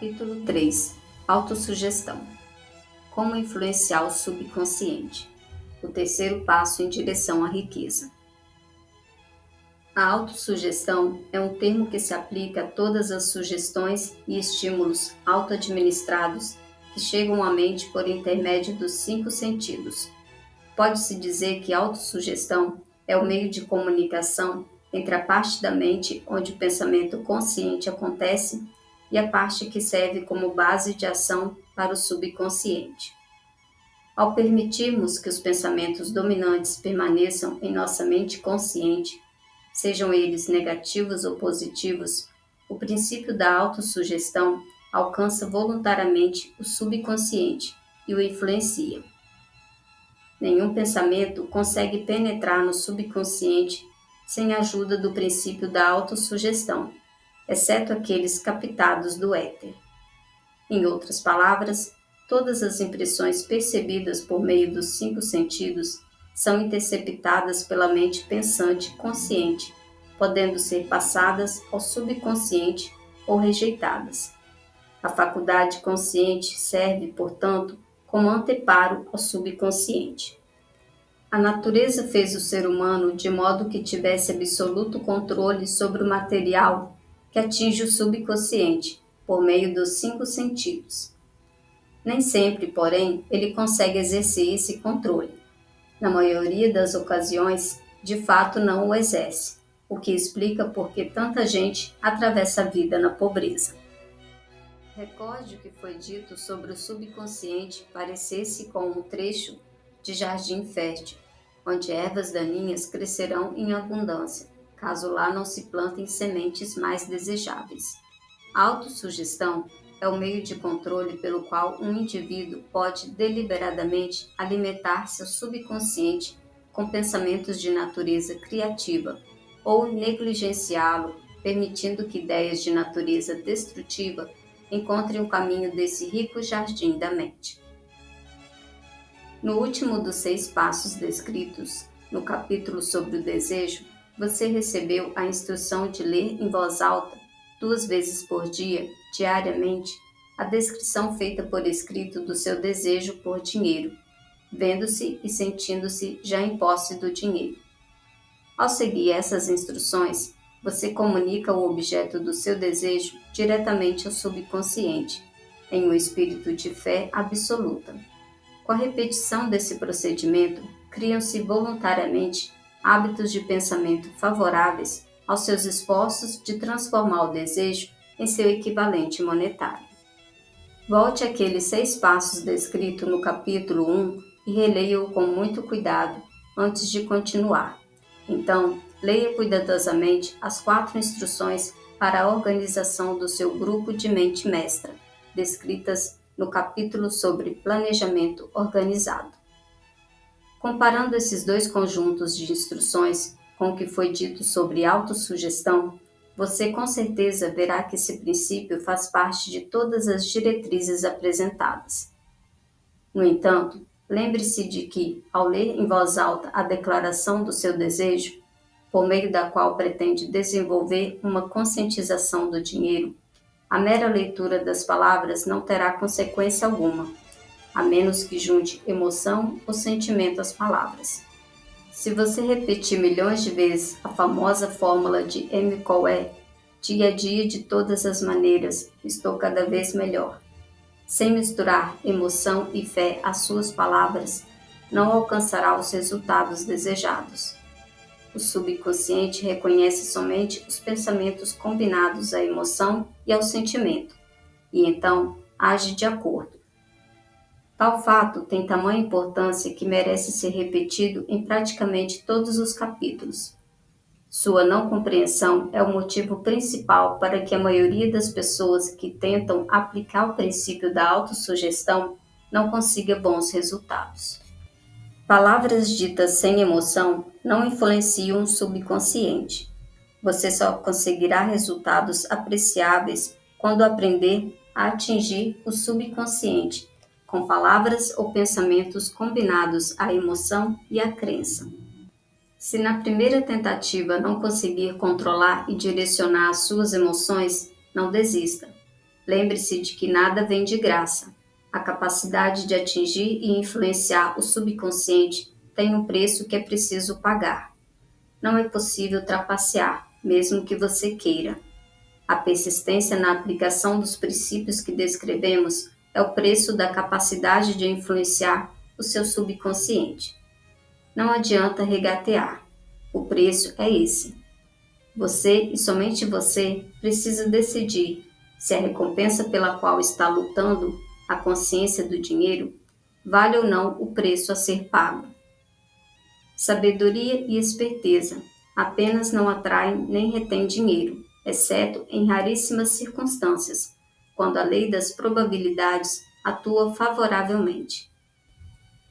Capítulo 3. Autossugestão. Como influenciar o subconsciente. O terceiro passo em direção à riqueza. A autossugestão é um termo que se aplica a todas as sugestões e estímulos auto-administrados que chegam à mente por intermédio dos 5 sentidos. Pode-se dizer que a autossugestão é o meio de comunicação entre a parte da mente onde o pensamento consciente acontece e a parte que serve como base de ação para o subconsciente. Ao permitirmos que os pensamentos dominantes permaneçam em nossa mente consciente, sejam eles negativos ou positivos, o princípio da autossugestão alcança voluntariamente o subconsciente e o influencia. Nenhum pensamento consegue penetrar no subconsciente sem a ajuda do princípio da autossugestão, exceto aqueles captados do éter. Em outras palavras, todas as impressões percebidas por meio dos 5 sentidos são interceptadas pela mente pensante consciente, podendo ser passadas ao subconsciente ou rejeitadas. A faculdade consciente serve, portanto, como anteparo ao subconsciente. A natureza fez o ser humano de modo que tivesse absoluto controle sobre o material que atinge o subconsciente por meio dos 5 sentidos. Nem sempre, porém, ele consegue exercer esse controle. Na maioria das ocasiões, de fato não o exerce, o que explica por que tanta gente atravessa a vida na pobreza. Recorde o que foi dito sobre o subconsciente parecer-se com um trecho de jardim fértil, onde ervas daninhas crescerão em abundância, caso lá não se plantem sementes mais desejáveis. A autossugestão é o meio de controle pelo qual um indivíduo pode deliberadamente alimentar seu subconsciente com pensamentos de natureza criativa ou negligenciá-lo, permitindo que ideias de natureza destrutiva encontrem o caminho desse rico jardim da mente. No último dos 6 passos descritos no capítulo sobre o desejo, você recebeu a instrução de ler em voz alta 2 vezes por dia, diariamente, a descrição feita por escrito do seu desejo por dinheiro, vendo-se e sentindo-se já em posse do dinheiro. Ao seguir essas instruções, você comunica o objeto do seu desejo diretamente ao subconsciente, em um espírito de fé absoluta. Com a repetição desse procedimento, criam-se voluntariamente hábitos de pensamento favoráveis aos seus esforços de transformar o desejo em seu equivalente monetário. Volte àqueles 6 passos descritos no capítulo 1 e releia-o com muito cuidado antes de continuar. Então, leia cuidadosamente as 4 instruções para a organização do seu grupo de mente mestra, descritas no capítulo sobre planejamento organizado. Comparando esses 2 conjuntos de instruções com o que foi dito sobre autossugestão, você com certeza verá que esse princípio faz parte de todas as diretrizes apresentadas. No entanto, lembre-se de que, ao ler em voz alta a declaração do seu desejo, por meio da qual pretende desenvolver uma conscientização do dinheiro, a mera leitura das palavras não terá consequência alguma, a menos que junte emoção ou sentimento às palavras. Se você repetir milhões de vezes a famosa fórmula de M. Cowell, dia a dia de todas as maneiras, estou cada vez melhor, sem misturar emoção e fé às suas palavras, não alcançará os resultados desejados. O subconsciente reconhece somente os pensamentos combinados à emoção e ao sentimento, e então age de acordo. Tal fato tem tamanha importância que merece ser repetido em praticamente todos os capítulos. Sua não compreensão é o motivo principal para que a maioria das pessoas que tentam aplicar o princípio da autossugestão não consiga bons resultados. Palavras ditas sem emoção não influenciam o subconsciente. Você só conseguirá resultados apreciáveis quando aprender a atingir o subconsciente com palavras ou pensamentos combinados à emoção e à crença. Se na primeira tentativa não conseguir controlar e direcionar as suas emoções, não desista. Lembre-se de que nada vem de graça. A capacidade de atingir e influenciar o subconsciente tem um preço que é preciso pagar. Não é possível trapacear, mesmo que você queira. A persistência na aplicação dos princípios que descrevemos é o preço da capacidade de influenciar o seu subconsciente. Não adianta regatear. O preço é esse. Você e somente você precisa decidir se a recompensa pela qual está lutando, a consciência do dinheiro, vale ou não o preço a ser pago. Sabedoria e esperteza apenas não atraem nem retêm dinheiro, exceto em raríssimas circunstâncias, quando a lei das probabilidades atua favoravelmente.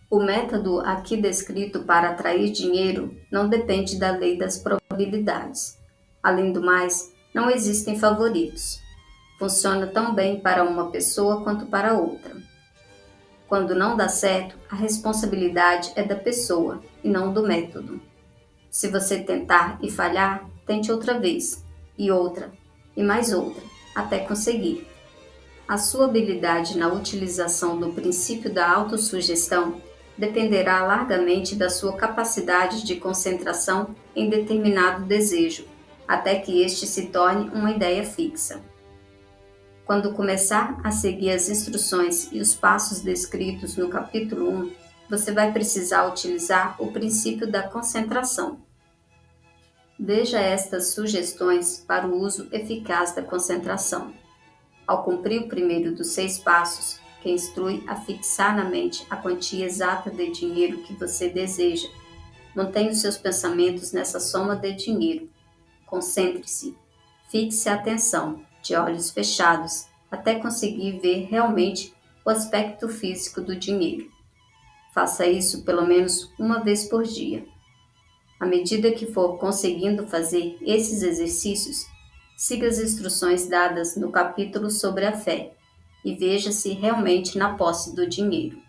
O método aqui descrito para atrair dinheiro não depende da lei das probabilidades. Além do mais, não existem favoritos. Funciona tão bem para uma pessoa quanto para outra. Quando não dá certo, a responsabilidade é da pessoa e não do método. Se você tentar e falhar, tente outra vez, e mais outra, até conseguir. A sua habilidade na utilização do princípio da autossugestão dependerá largamente da sua capacidade de concentração em determinado desejo, até que este se torne uma ideia fixa. Quando começar a seguir as instruções e os passos descritos no capítulo 1, você vai precisar utilizar o princípio da concentração. Veja estas sugestões para o uso eficaz da concentração. Ao cumprir o primeiro dos 6 passos, que instrui a fixar na mente a quantia exata de dinheiro que você deseja, mantenha os seus pensamentos nessa soma de dinheiro. Concentre-se. Fixe a atenção, de olhos fechados, até conseguir ver realmente o aspecto físico do dinheiro. Faça isso pelo menos uma vez por dia. À medida que for conseguindo fazer esses exercícios, siga as instruções dadas no capítulo sobre a fé e veja-se realmente na posse do dinheiro.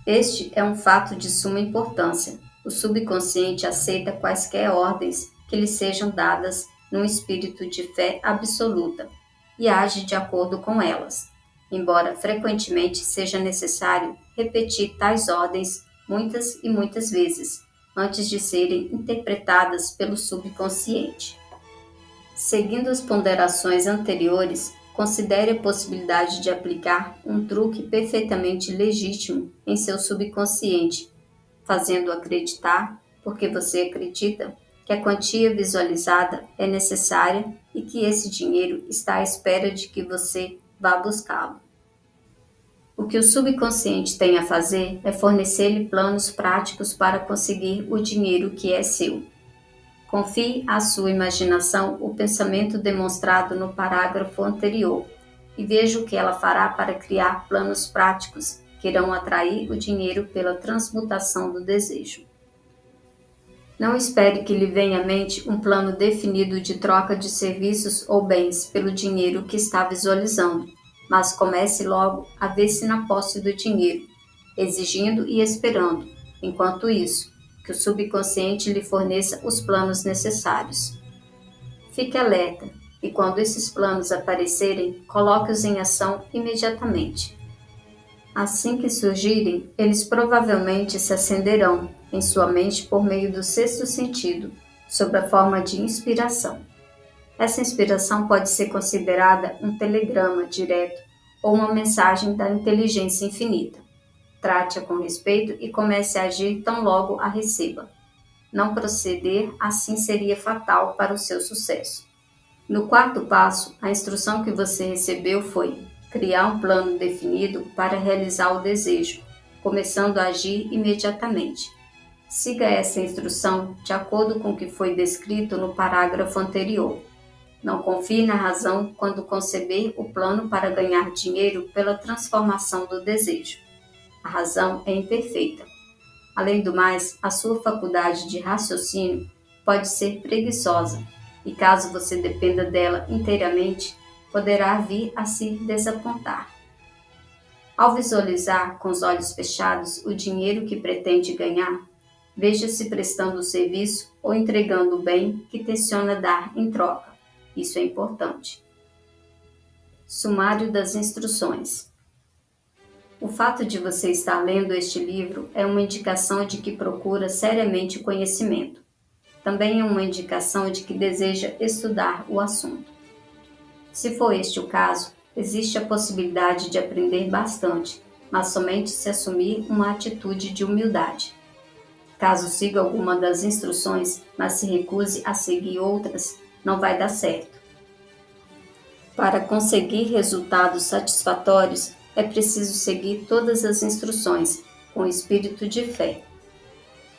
Este é um fato de suma importância. O subconsciente aceita quaisquer ordens que lhe sejam dadas num espírito de fé absoluta e age de acordo com elas, embora frequentemente seja necessário repetir tais ordens muitas e muitas vezes, antes de serem interpretadas pelo subconsciente. Seguindo as ponderações anteriores, considere a possibilidade de aplicar um truque perfeitamente legítimo em seu subconsciente, fazendo-o acreditar, porque você acredita, que a quantia visualizada é necessária e que esse dinheiro está à espera de que você vá buscá-lo. O que o subconsciente tem a fazer é fornecer-lhe planos práticos para conseguir o dinheiro que é seu. Confie à sua imaginação o pensamento demonstrado no parágrafo anterior e veja o que ela fará para criar planos práticos que irão atrair o dinheiro pela transmutação do desejo. Não espere que lhe venha à mente um plano definido de troca de serviços ou bens pelo dinheiro que está visualizando, mas comece logo a ver-se na posse do dinheiro, exigindo e esperando, enquanto isso, que o subconsciente lhe forneça os planos necessários. Fique alerta e, quando esses planos aparecerem, coloque-os em ação imediatamente. Assim que surgirem, eles provavelmente se acenderão em sua mente por meio do 6º sentido, sob a forma de inspiração. Essa inspiração pode ser considerada um telegrama direto ou uma mensagem da inteligência infinita. Trate-a com respeito e comece a agir tão logo a receba. Não proceder assim seria fatal para o seu sucesso. No 4º passo, a instrução que você recebeu foi criar um plano definido para realizar o desejo, começando a agir imediatamente. Siga essa instrução de acordo com o que foi descrito no parágrafo anterior. Não confie na razão quando conceber o plano para ganhar dinheiro pela transformação do desejo. A razão é imperfeita. Além do mais, a sua faculdade de raciocínio pode ser preguiçosa, e caso você dependa dela inteiramente, poderá vir a se desapontar. Ao visualizar com os olhos fechados o dinheiro que pretende ganhar, veja-se prestando o serviço ou entregando o bem que tenciona dar em troca. Isso é importante. Sumário das instruções. O fato de você estar lendo este livro é uma indicação de que procura seriamente o conhecimento. Também é uma indicação de que deseja estudar o assunto. Se for este o caso, existe a possibilidade de aprender bastante, mas somente se assumir uma atitude de humildade. Caso siga alguma das instruções, mas se recuse a seguir outras, não vai dar certo. Para conseguir resultados satisfatórios, é preciso seguir todas as instruções, com espírito de fé.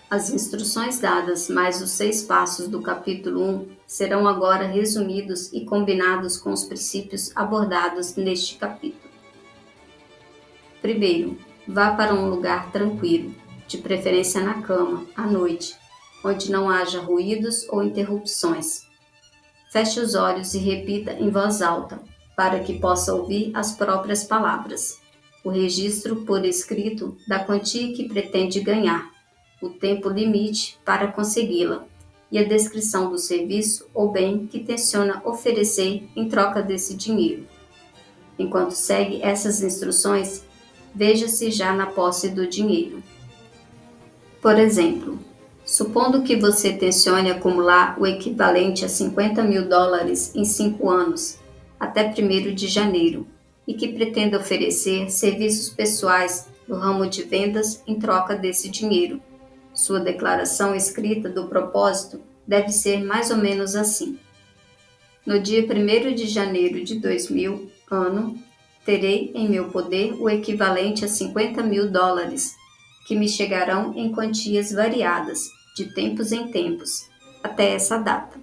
As instruções dadas, mais os 6 passos do capítulo 1, serão agora resumidos e combinados com os princípios abordados neste capítulo. Primeiro, vá para um lugar tranquilo, de preferência na cama, à noite, onde não haja ruídos ou interrupções. Feche os olhos e repita em voz alta, para que possa ouvir as próprias palavras, o registro por escrito da quantia que pretende ganhar, o tempo limite para consegui-la e a descrição do serviço ou bem que tenciona oferecer em troca desse dinheiro. Enquanto segue essas instruções, veja-se já na posse do dinheiro. Por exemplo, supondo que você tencione acumular o equivalente a $50 mil em 5 anos, até 1º de janeiro, e que pretenda oferecer serviços pessoais no ramo de vendas em troca desse dinheiro. Sua declaração escrita do propósito deve ser mais ou menos assim. No dia 1º de janeiro de 2000, terei em meu poder o equivalente a $50 mil, que me chegarão em quantias variadas, de tempos em tempos, até essa data.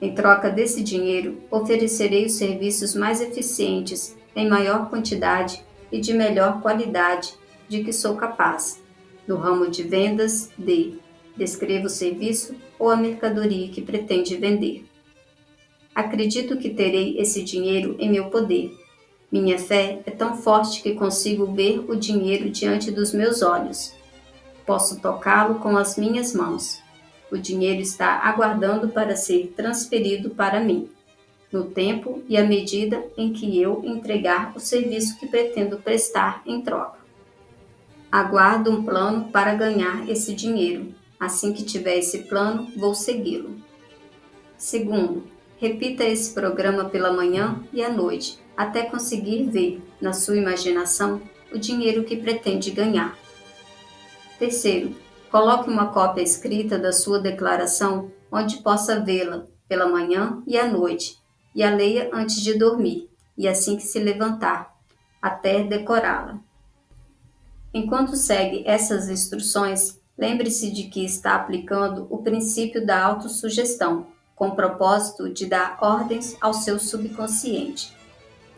Em troca desse dinheiro, oferecerei os serviços mais eficientes, em maior quantidade e de melhor qualidade de que sou capaz. No ramo de vendas, descreva o serviço ou a mercadoria que pretende vender. Acredito que terei esse dinheiro em meu poder. Minha fé é tão forte que consigo ver o dinheiro diante dos meus olhos. Posso tocá-lo com as minhas mãos. O dinheiro está aguardando para ser transferido para mim, no tempo e à medida em que eu entregar o serviço que pretendo prestar em troca. Aguardo um plano para ganhar esse dinheiro. Assim que tiver esse plano, vou segui-lo. Segundo, repita esse programa pela manhã e à noite, até conseguir ver, na sua imaginação, o dinheiro que pretende ganhar. Terceiro, coloque uma cópia escrita da sua declaração onde possa vê-la pela manhã e à noite, e a leia antes de dormir, e assim que se levantar, até decorá-la. Enquanto segue essas instruções, lembre-se de que está aplicando o princípio da autossugestão, com o propósito de dar ordens ao seu subconsciente.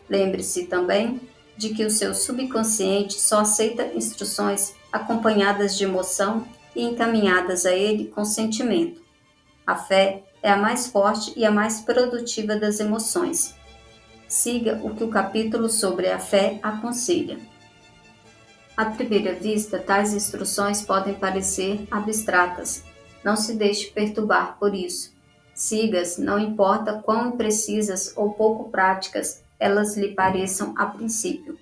Lembre-se também de que o seu subconsciente só aceita instruções acompanhadas de emoção e encaminhadas a ele com sentimento. A fé é a mais forte e a mais produtiva das emoções. Siga o que o capítulo sobre a fé aconselha. À primeira vista, tais instruções podem parecer abstratas. Não se deixe perturbar por isso. Siga-as, não importa quão imprecisas ou pouco práticas elas lhe pareçam a princípio.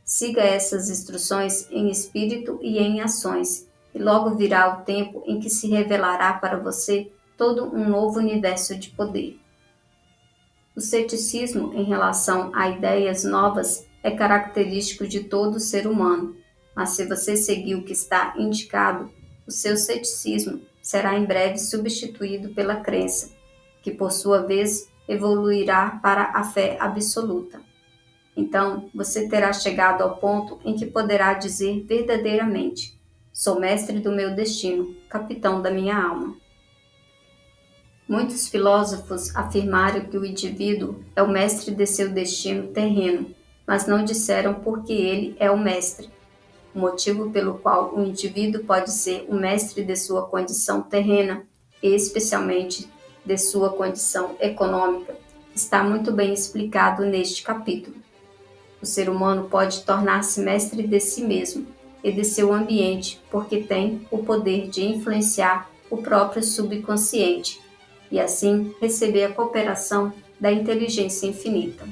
Siga essas instruções em espírito e em ações, e logo virá o tempo em que se revelará para você todo um novo universo de poder. O ceticismo em relação a ideias novas é característico de todo ser humano, mas se você seguir o que está indicado, o seu ceticismo será em breve substituído pela crença, que por sua vez evoluirá para a fé absoluta. Então, você terá chegado ao ponto em que poderá dizer verdadeiramente: sou mestre do meu destino, capitão da minha alma. Muitos filósofos afirmaram que o indivíduo é o mestre de seu destino terreno, mas não disseram por que ele é o mestre. O motivo pelo qual o indivíduo pode ser o mestre de sua condição terrena, e especialmente de sua condição econômica, está muito bem explicado neste capítulo. O ser humano pode tornar-se mestre de si mesmo e de seu ambiente porque tem o poder de influenciar o próprio subconsciente e assim receber a cooperação da inteligência infinita.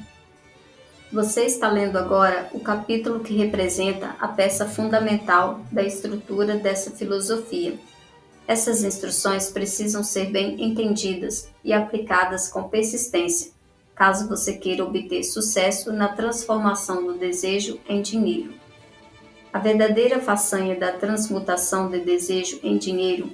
Você está lendo agora o capítulo que representa a peça fundamental da estrutura dessa filosofia. Essas instruções precisam ser bem entendidas e aplicadas com persistência, caso você queira obter sucesso na transformação do desejo em dinheiro. A verdadeira façanha da transmutação de desejo em dinheiro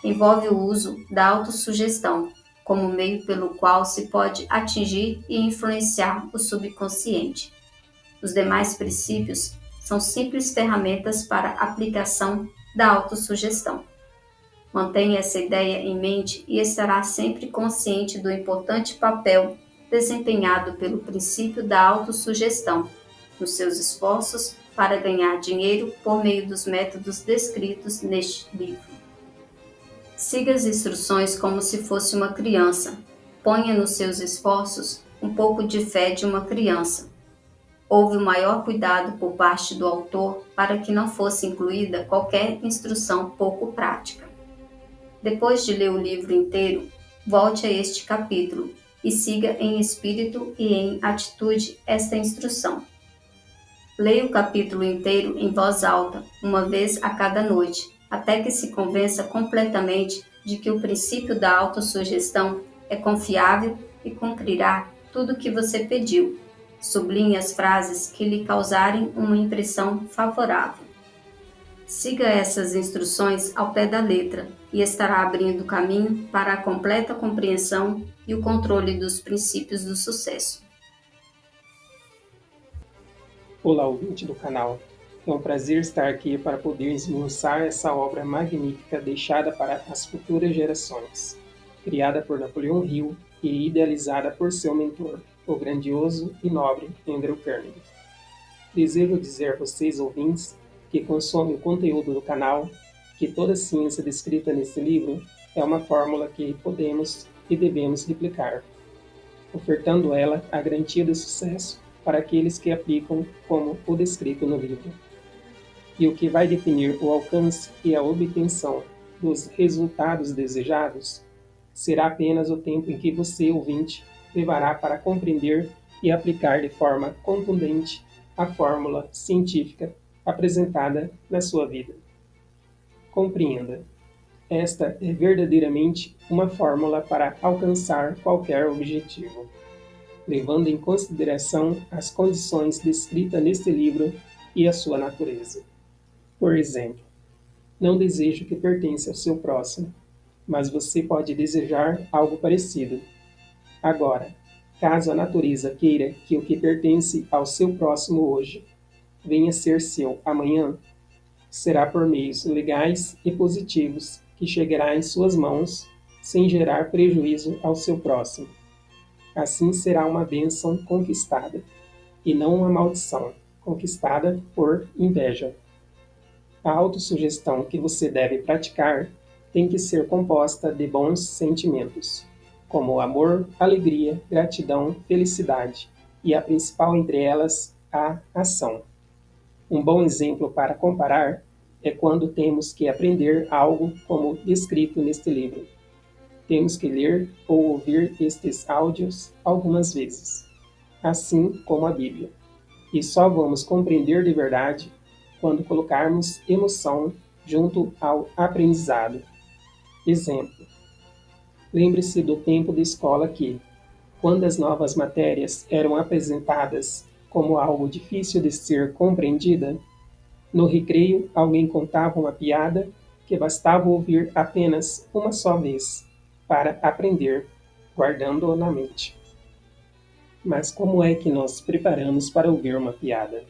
envolve o uso da autossugestão como meio pelo qual se pode atingir e influenciar o subconsciente. Os demais princípios são simples ferramentas para a aplicação da autossugestão. Mantenha essa ideia em mente e estará sempre consciente do importante papel desempenhado pelo princípio da autossugestão nos seus esforços para ganhar dinheiro por meio dos métodos descritos neste livro. Siga as instruções como se fosse uma criança. Ponha nos seus esforços um pouco de fé de uma criança. Houve o maior cuidado por parte do autor para que não fosse incluída qualquer instrução pouco prática. Depois de ler o livro inteiro, volte a este capítulo e siga em espírito e em atitude esta instrução. Leia o capítulo inteiro em voz alta, uma vez a cada noite, até que se convença completamente de que o princípio da autossugestão é confiável e cumprirá tudo o que você pediu. Sublinhe as frases que lhe causarem uma impressão favorável. Siga essas instruções ao pé da letra e estará abrindo caminho para a completa compreensão e o controle dos princípios do sucesso. Olá, ouvinte do canal. É um prazer estar aqui para poder esmiuçar essa obra magnífica deixada para as futuras gerações, criada por Napoleão Hill e idealizada por seu mentor, o grandioso e nobre Andrew Carnegie. Desejo dizer a vocês, ouvintes, que consomem o conteúdo do canal, que toda a ciência descrita nesse livro é uma fórmula que podemos e devemos replicar, ofertando ela a garantia de sucesso para aqueles que aplicam como o descrito no livro. E o que vai definir o alcance e a obtenção dos resultados desejados será apenas o tempo em que você, ouvinte, levará para compreender e aplicar de forma contundente a fórmula científica apresentada na sua vida. Compreenda, esta é verdadeiramente uma fórmula para alcançar qualquer objetivo, levando em consideração as condições descritas neste livro e a sua natureza. Por exemplo, não desejo que pertença ao seu próximo, mas você pode desejar algo parecido. Agora, caso a natureza queira que o que pertence ao seu próximo hoje venha ser seu amanhã, será por meios legais e positivos que chegará em suas mãos sem gerar prejuízo ao seu próximo. Assim será uma bênção conquistada, e não uma maldição conquistada por inveja. A autossugestão que você deve praticar tem que ser composta de bons sentimentos, como amor, alegria, gratidão, felicidade, e a principal entre elas, a ação. Um bom exemplo para comparar é quando temos que aprender algo como descrito neste livro. Temos que ler ou ouvir estes áudios algumas vezes, assim como a Bíblia. E só vamos compreender de verdade quando colocarmos emoção junto ao aprendizado. Exemplo. Lembre-se do tempo de escola que, quando as novas matérias eram apresentadas como algo difícil de ser compreendida, no recreio alguém contava uma piada que bastava ouvir apenas uma só vez para aprender, guardando-o na mente. Mas como é que nós preparamos para ouvir uma piada?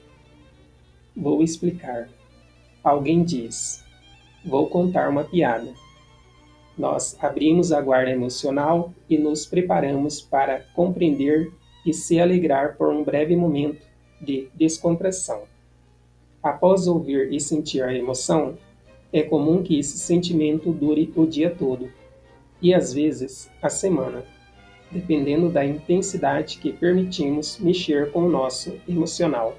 Vou explicar. Alguém diz: vou contar uma piada. Nós abrimos a guarda emocional e nos preparamos para compreender e se alegrar por um breve momento de descompressão. Após ouvir e sentir a emoção, é comum que esse sentimento dure o dia todo, e às vezes a semana, dependendo da intensidade que permitimos mexer com o nosso emocional.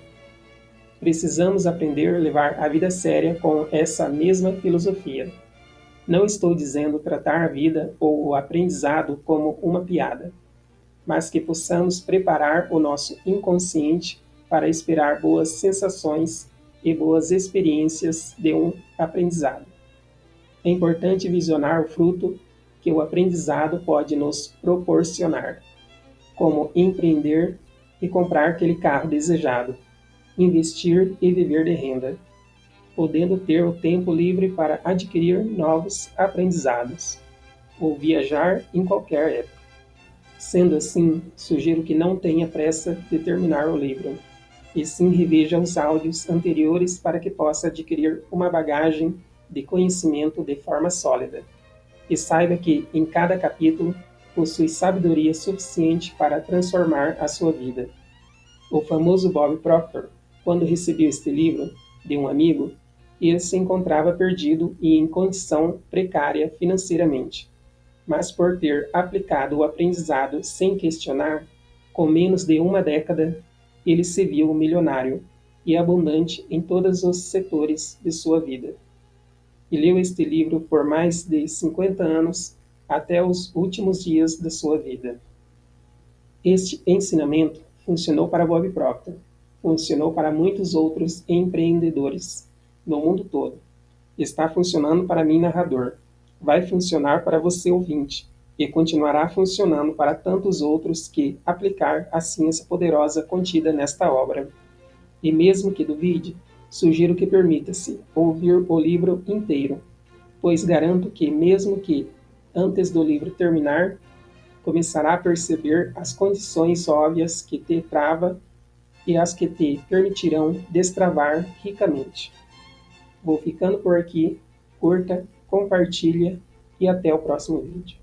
Precisamos aprender a levar a vida séria com essa mesma filosofia. Não estou dizendo tratar a vida ou o aprendizado como uma piada. mas que possamos preparar o nosso inconsciente para esperar boas sensações e boas experiências de um aprendizado. É importante visionar o fruto que o aprendizado pode nos proporcionar, como empreender e comprar aquele carro desejado, investir e viver de renda, podendo ter o tempo livre para adquirir novos aprendizados, ou viajar em qualquer época. Sendo assim, sugiro que não tenha pressa de terminar o livro, e sim reveja os áudios anteriores para que possa adquirir uma bagagem de conhecimento de forma sólida. E saiba que, em cada capítulo, possui sabedoria suficiente para transformar a sua vida. O famoso Bob Proctor, quando recebeu este livro de um amigo, ele se encontrava perdido e em condição precária financeiramente. Mas por ter aplicado o aprendizado sem questionar, com menos de uma década, ele se viu milionário e abundante em todos os setores de sua vida. E leu este livro por mais de 50 anos, até os últimos dias da sua vida. Este ensinamento funcionou para Bob Proctor, funcionou para muitos outros empreendedores no mundo todo. Está funcionando para mim, narrador. Vai funcionar para você, ouvinte, e continuará funcionando para tantos outros que aplicar a ciência poderosa contida nesta obra. E mesmo que duvide, sugiro que permita-se ouvir o livro inteiro, pois garanto que, mesmo que antes do livro terminar, começará a perceber as condições óbvias que te trava e as que te permitirão destravar ricamente. Vou ficando por aqui, curta, compartilha e até o próximo vídeo.